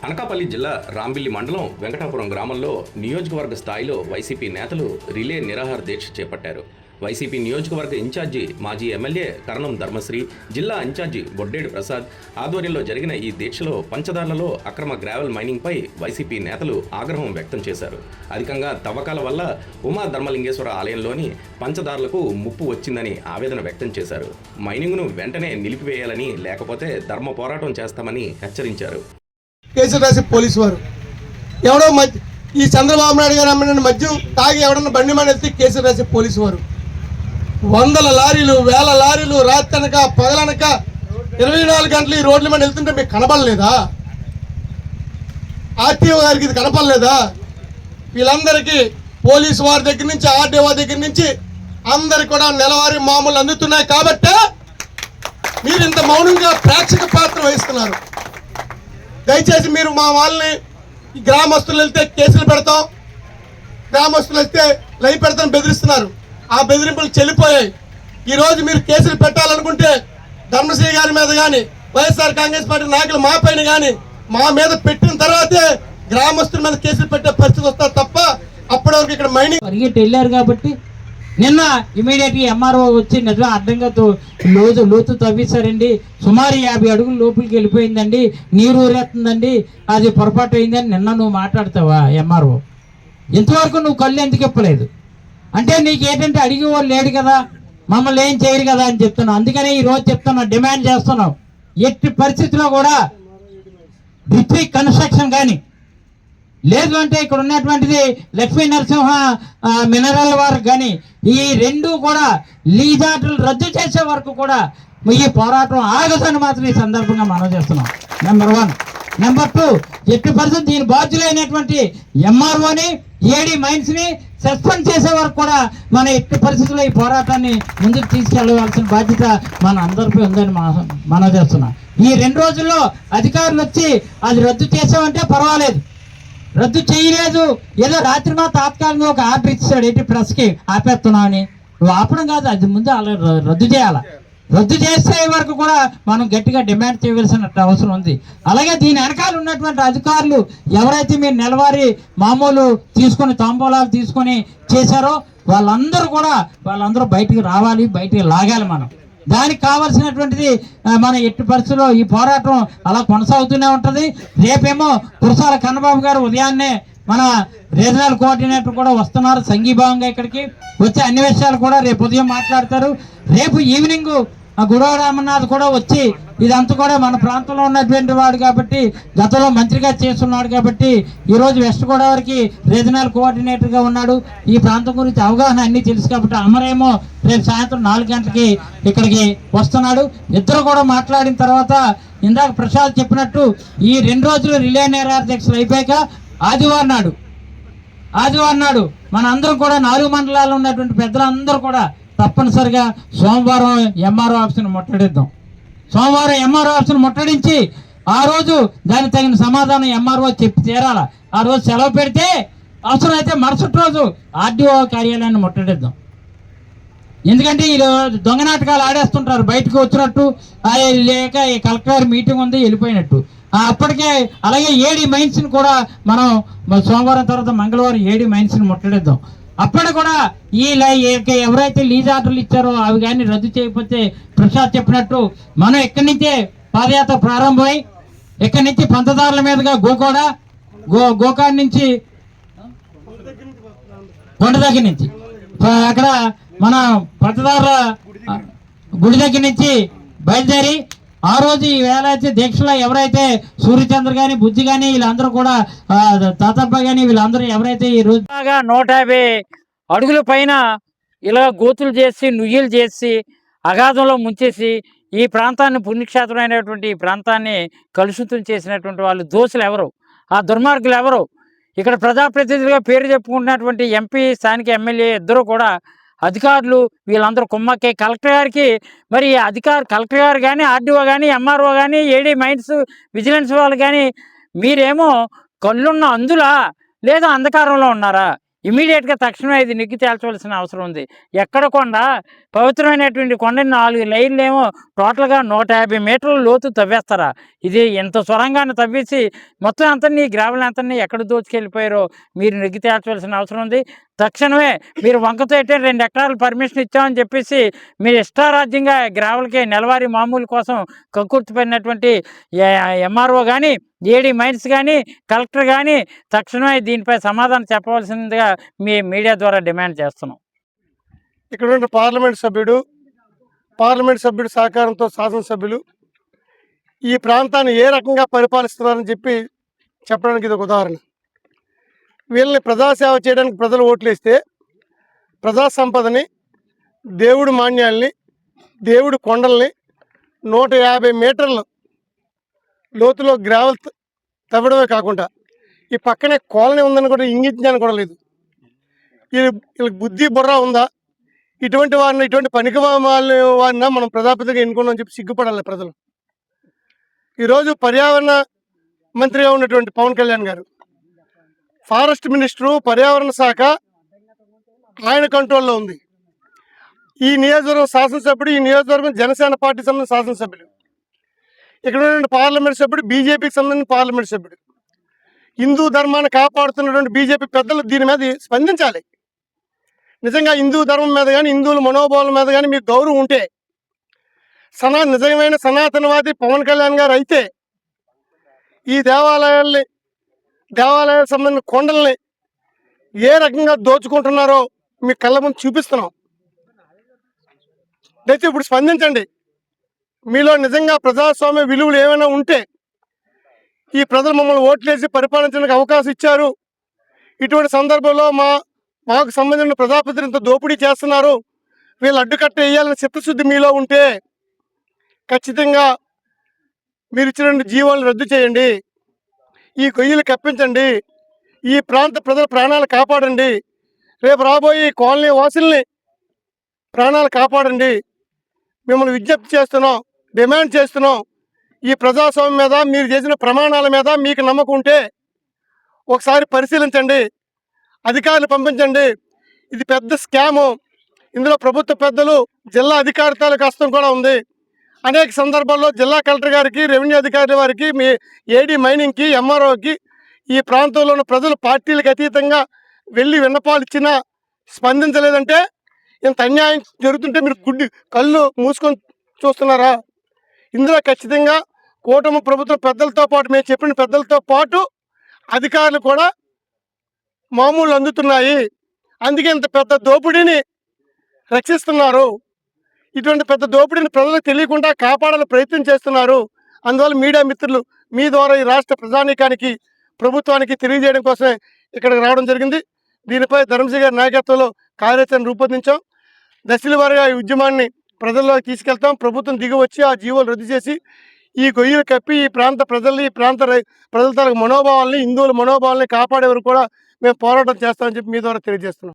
అనకాపల్లి జిల్లా రాంబిల్లి మండలం వెంకటాపురం గ్రామంలో నియోజకవర్గ స్థాయిలో వైసీపీ నేతలు రిలే నిరాహార దీక్ష చేపట్టారు. వైసీపీ నియోజకవర్గ ఇన్ఛార్జి మాజీ ఎమ్మెల్యే కరణం ధర్మశ్రీ, జిల్లా ఇన్ఛార్జి బొడ్డేడు ప్రసాద్ ఆధ్వర్యంలో జరిగిన ఈ దీక్షలో పంచదార్లలో అక్రమ గ్రావెల్ మైనింగ్పై వైసీపీ నేతలు ఆగ్రహం వ్యక్తం చేశారు. అధికంగా తవ్వకాల వల్ల ఉమా ధర్మలింగేశ్వర ఆలయంలోని పంచదారులకు ముప్పు వచ్చిందని ఆవేదన వ్యక్తం చేశారు. మైనింగ్ను వెంటనే నిలిపివేయాలని, లేకపోతే ధర్మ పోరాటం చేస్తామని హెచ్చరించారు. కేసులు రాసే పోలీసు వారు ఎవడో ఈ చంద్రబాబు నాయుడు గారు అమ్మిన మద్యం తాగి ఎవడన్నా బండి మీద వెళ్తే కేసులు రాసే పోలీసు వారు వందల లారీలు, వేల లారీలు రాత్రనక పగలనక 24 గంటలు ఈ రోడ్ల మీద వెళ్తుంటే మీకు కనపడలేదా? ఆర్టీఓ గారికి ఇది కనపడలేదా? వీళ్ళందరికీ పోలీసు వారి దగ్గర నుంచి, ఆర్టీఓ దగ్గర నుంచి అందరికి కూడా నెలవారీ మామూలు అందుతున్నాయి కాబట్టే మీరు ఇంత మౌనంగా ప్రేక్షక పాత్ర వహిస్తున్నారు. దయచేసి మీరు మా వాళ్ళని గ్రామస్తులు వెళ్తే కేసులు పెడతాం, గ్రామస్తులు వెళ్తే లైవ్ పెడతాం బెదిరిస్తున్నారు. ఆ బెదిరింపులు చెల్లిపోయాయి. ఈరోజు మీరు కేసులు పెట్టాలనుకుంటే ధర్మశ్రీ గారి మీద కానీ, వైఎస్ఆర్ కాంగ్రెస్ పార్టీ నాయకులు మా పైన కానీ మా మీద పెట్టిన తర్వాతే గ్రామస్తుల మీద కేసులు పెట్టే పరిస్థితి వస్తారు తప్ప అప్పటి వరకు ఇక్కడ మైనింగ్ పరిగెట్టి వెళ్ళారు. కాబట్టి నిన్న ఇమీడియట్గా ఎంఆర్ఓ వచ్చి నిజం అడ్డంగా లోతు తవ్విస్తారండి, సుమారు 50 అడుగులు లోపలికి వెళ్ళిపోయిందండి, నీరు ఊరేస్తుందండి, అది పొరపాటు అయిందని నిన్న నువ్వు మాట్లాడతావా? ఎంఆర్ఓ ఇంతవరకు నువ్వు కళ్ళు ఎందుకు ఇప్పలేదు అంటే నీకేంటంటే అడిగే వాళ్ళు లేడు కదా, మమ్మల్ని ఏం చేయరు కదా అని చెప్తున్నావు. అందుకనే ఈ రోజు చెప్తున్నా, డిమాండ్ చేస్తున్నావు, ఎట్టి పరిస్థితిలో కూడా డిస్ట్రిక్ట్ కన్స్ట్రక్షన్ కానీ లేదు అంటే ఇక్కడ ఉన్నటువంటిది లక్ష్మీ నరసింహ మినరల్ వారికి కానీ ఈ రెండు కూడా లీజార్డులు రద్దు చేసే వరకు కూడా ఈ పోరాటం ఆగదని మాత్రం ఈ సందర్భంగా మనం చేస్తున్నాం. నెంబర్ 1. నెంబర్ 2, ఎట్టి పరిస్థితి దీని బాధ్యులైనటువంటి ఎంఆర్ఓని, ఏడీ మైన్స్ని సస్పెండ్ చేసే వరకు కూడా మన ఎట్టి పరిస్థితుల్లో ఈ పోరాటాన్ని ముందుకు తీసుకెళ్లవలసిన బాధ్యత మన అందరిపై ఉందని మనం చేస్తున్నాం. ఈ 2 రోజుల్లో అధికారులు వచ్చి అది రద్దు చేసామంటే పర్వాలేదు, రద్దు చేయలేదు, ఏదో రాత్రి మా తాత్కాలికంగా ఒక ఆర్డర్ ఇచ్చాడు ఏంటి ప్రెస్కి ఆపేస్తున్నావు అని. నువ్వు ఆపడం కాదు, అది ముందు అలా రద్దు చేయాలి. రద్దు చేసే వరకు కూడా మనం గట్టిగా డిమాండ్ చేయవలసిన అవసరం ఉంది. అలాగే దీని వెనకాల ఉన్నటువంటి అధికారులు ఎవరైతే మీరు నెలవారీ మామూలు తీసుకొని తాంబూలాలు తీసుకొని చేశారో వాళ్ళందరూ బయటికి రావాలి, బయటికి లాగాలి. మనం దానికి కావాల్సినటువంటిది మన ఎట్టి పరిస్థితుల్లో ఈ పోరాటం అలా కొనసాగుతూనే ఉంటుంది. రేపేమో కురసాల కన్నబాబు గారు ఉదయాన్నే మన రీజనల్ కోఆర్డినేటర్ కూడా వస్తున్నారు సంఘీభావంగా ఇక్కడికి వచ్చి అన్ని విషయాలు కూడా రేపు ఉదయం మాట్లాడతారు. రేపు ఈవినింగ్ గుడవ రామనాథ్ కూడా వచ్చి ఇదంతా కూడా మన ప్రాంతంలో ఉన్నటువంటి వాడు కాబట్టి, గతంలో మంత్రిగా చేస్తున్నాడు కాబట్టి ఈరోజు వెస్ట్ గోదావరికి రీజనల్ కోఆర్డినేటర్గా ఉన్నాడు. ఈ ప్రాంతం గురించి అవగాహన అన్నీ తెలుసు కాబట్టి అమరేమో రేపు సాయంత్రం 4 గంటలకి ఇక్కడికి వస్తున్నాడు. ఇద్దరు కూడా మాట్లాడిన తర్వాత ఇందాక ప్రసాద్ చెప్పినట్టు ఈ 2 రోజులు రిలే నిరాహార దీక్షలు అయిపోయాక ఆదివారం నాడు మన అందరం కూడా 4 మండలాల్లో ఉన్నటువంటి పెద్దలందరూ కూడా తప్పనిసరిగా సోమవారం ఎంఆర్ఓ ఆఫీసును ముట్టడిద్దాం. సోమవారం ఎంఆర్ఓ ఆఫీసును ముట్టడించి ఆ రోజు దానికి తగిన సమాధానం ఎంఆర్ఓ చెప్పి తీరాల. ఆ రోజు సెలవు పెడితే అవసరమైతే మరుసటి రోజు ఆర్డీఓ కార్యాలయాన్ని ముట్టడిద్దాం. ఎందుకంటే ఈ దొంగ నాటకాలు ఆడేస్తుంటారు, బయటకు వచ్చినట్టు లేక ఈ కలెక్టర్ మీటింగ్ ఉంది వెళ్ళిపోయినట్టు. అప్పటికే అలాగే ఏడీ మైన్స్ని కూడా మనం సోమవారం తర్వాత మంగళవారం ఏడీ మైన్స్ని ముట్టడిద్దాం. అప్పటి కూడా ఈ ఎవరైతే లీజ్ ఆర్డర్లు ఇచ్చారో అవి కానీ రద్దు చేయకపోతే ప్రసాద్ చెప్పినట్టు మనం ఇక్కడి నుంచే పాదయాత్ర ప్రారంభమై ఇక్కడి నుంచి పంచదారుల మీదుగా గోకాడ్ నుంచి కొండ దగ్గర నుంచి అక్కడ మన పంచదారుల గుడి దగ్గర నుంచి బయలుదేరి ఆ రోజు ఈ వేళ అయితే దీక్షలో ఎవరైతే సూర్యచంద్ర కానీ బుజ్జి కానీ వీళ్ళందరూ కూడా తాతప్ప కానీ వీళ్ళందరూ ఎవరైతే ఈ రోజు 150 అడుగుల పైన ఇలా గోతులు చేసి నుయ్యలు చేసి అగాధంలో ముంచేసి ఈ ప్రాంతాన్ని పుణ్యక్షేత్రమైనటువంటి ఈ ప్రాంతాన్ని కలుషితం చేసినటువంటి వాళ్ళు దోషులు ఎవరు, ఆ దుర్మార్గులు ఎవరు? ఇక్కడ ప్రజాప్రతినిధులుగా పేరు చెప్పుకుంటున్నటువంటి ఎంపీ, స్థానిక ఎమ్మెల్యే ఇద్దరు కూడా అధికారులు వీళ్ళందరూ కుమ్మక్కే కలెక్టర్ గారికి, మరి కలెక్టర్ గారు కానీ, ఆర్డీఓ కానీ, ఎంఆర్ఓ కానీ, ఏడీ మైన్స్ విజిలెన్స్ వాళ్ళు కానీ మీరేమో కళ్ళున్న అందులా లేదా అంధకారంలో ఉన్నారా? ఇమీడియట్గా తక్షణమే ఇది నిగ్గు తేల్చవలసిన అవసరం ఉంది. ఎక్కడ కొండ, పవిత్రమైనటువంటి కొండని 4 లైన్లు ఏమో టోటల్గా 150 మీటర్ల లోతు తవ్వేస్తారా? ఇది ఇంత సొరంగాన్ని తవ్వేసి మొత్తం అంతని గ్రావెల్ అంతని ఎక్కడ దోచుకెళ్ళిపోయారో మీరు నిగ్గు తేల్చవలసిన అవసరం ఉంది. తక్షణమే మీరు వంకతో అయితే 2 ఎకరాలు పర్మిషన్ ఇచ్చామని చెప్పేసి మీరు ఇష్టారాజ్యంగా గ్రావెల్కి నెలవారీ మామూలు కోసం కక్కుర్తిపడినటువంటి ఎంఆర్ఓ కానీ, ఏడీ మైన్స్ కానీ, కలెక్టర్ కానీ తక్షణమే దీనిపై సమాధానం చెప్పవలసిందిగా మీ మీడియా ద్వారా డిమాండ్ చేస్తున్నాం. ఇక్కడ ఉన్న పార్లమెంట్ సభ్యుడు సహకారంతో శాసనసభ్యులు ఈ ప్రాంతాన్ని ఏ రకంగా పరిపాలిస్తున్నారని చెప్పడానికి ఇది ఒక ఉదాహరణ. వీళ్ళని ప్రజాసేవ చేయడానికి ప్రజలు ఓట్లేస్తే ప్రజా సంపదని, దేవుడి మాన్యాల్ని, దేవుడి కొండల్ని 150 మీటర్లు లోతులో గ్రావెల్ తవ్వడమే కాకుండా ఈ పక్కనే కాలనీ ఉందని కూడా ఇంగిజ్ఞానం కూడా లేదు. వీళ్ళకి బుద్ధి బుర్ర ఉందా? ఇటువంటి పనికి వారిని మనం ప్రజాప్రతిగా ఎన్నుకున్నాం చెప్పి సిగ్గుపడాలి ప్రజలు. ఈరోజు పర్యావరణ మంత్రిగా ఉన్నటువంటి పవన్ కళ్యాణ్ గారు, ఫారెస్ట్ మినిస్టరు, పర్యావరణ శాఖ ఆయన కంట్రోల్లో ఉంది. ఈ నియోజకవర్గం శాసనసభ్యుడు, ఈ నియోజకవర్గం జనసేన పార్టీ సంబంధించిన శాసనసభ్యులు, ఇక్కడ ఉన్నటువంటి పార్లమెంట్ సభ్యుడు బీజేపీకి సంబంధించిన పార్లమెంట్ సభ్యుడు, హిందూ ధర్మాన్ని కాపాడుతున్నటువంటి బీజేపీ పెద్దలు దీని మీద స్పందించాలి. నిజంగా హిందూ ధర్మం మీద కానీ, హిందువుల మనోభావాల మీద కానీ మీకు గౌరవం ఉంటే, నిజమైన సనాతనవాది పవన్ కళ్యాణ్ గారు అయితే ఈ దేవాలయాలకు సంబంధించిన కొండల్ని ఏ రకంగా దోచుకుంటున్నారో మీ కళ్ళ ముందు చూపిస్తున్నాం. అయితే ఇప్పుడు స్పందించండి. మీలో నిజంగా ప్రజాస్వామ్య విలువలు ఏమైనా ఉంటే, ఈ ప్రజలు మమ్మల్ని ఓట్లేసి పరిపాలించడానికి అవకాశం ఇచ్చారు, ఇటువంటి సందర్భంలో మాకు సంబంధించిన ప్రజాప్రతినిధులతో దోపిడీ చేస్తున్నారు, వీళ్ళు అడ్డుకట్ట వేయాలని చిత్తశుద్ధి మీలో ఉంటే ఖచ్చితంగా మీరు ఇచ్చిన జీవాలను రద్దు చేయండి, ఈ కొయ్యలు కప్పించండి, ఈ ప్రాంత ప్రజల ప్రాణాలు కాపాడండి, రేపు రాబోయే కాలనీ వాసుల్ని ప్రాణాలు కాపాడండి. మిమ్మల్ని విజ్ఞప్తి చేస్తున్నాం, డిమాండ్ చేస్తున్నాం. ఈ ప్రజాస్వామ్యం మీద, మీరు చేసిన ప్రమాణాల మీద మీకు నమ్మకం ఉంటే ఒకసారి పరిశీలించండి, అధికారులు పంపించండి. ఇది పెద్ద స్కాము. ఇందులో ప్రభుత్వ పెద్దలు, జిల్లా అధికారులకు హస్తం కూడా ఉంది. అనేక సందర్భాల్లో జిల్లా కలెక్టర్ గారికి, రెవెన్యూ అధికారుల వారికి, మీ ఏడీ మైనింగ్కి, ఎంఆర్ఓకి ఈ ప్రాంతంలో ఉన్న ప్రజలు పార్టీలకు అతీతంగా వెళ్ళి విన్నపాలు ఇచ్చినా స్పందించలేదంటే, ఇంత అన్యాయం జరుగుతుంటే మీరు కళ్ళు మూసుకొని చూస్తున్నారా? ఇందులో ఖచ్చితంగా కూటమి ప్రభుత్వం పెద్దలతో పాటు, మేము చెప్పిన పెద్దలతో పాటు అధికారులు కూడా మామూలు అందుతున్నాయి. అందుకే ఇంత పెద్ద దోపిడీని రక్షిస్తున్నారు. ఇటువంటి పెద్ద దోపిడీని ప్రజలకు తెలియకుండా కాపాడాలని ప్రయత్నం చేస్తున్నారు. అందువల్ల మీడియా మిత్రులు మీ ద్వారా ఈ రాష్ట్ర ప్రజానీకానికి, ప్రభుత్వానికి తెలియజేయడం కోసమే ఇక్కడికి రావడం జరిగింది. దీనిపై ధర్మశ్రీ గారి నాయకత్వంలో కార్యాచరణ రూపొందించాం. దశల వారీగా ఈ ఉద్యమాన్ని ప్రజల్లోకి తీసుకెళ్తాం. ప్రభుత్వం దిగి వచ్చి ఆ జీవోలు రద్దు చేసి ఈ గొయ్యలు కప్పి ఈ ప్రాంత ప్రజల్ని, ఈ ప్రాంత ప్రజల తాలూకు మనోభావాల్ని, హిందువుల మనోభావాల్ని కాపాడే వరకు కూడా మేము పోరాటం చేస్తామని చెప్పి మీ ద్వారా తెలియజేస్తున్నాం.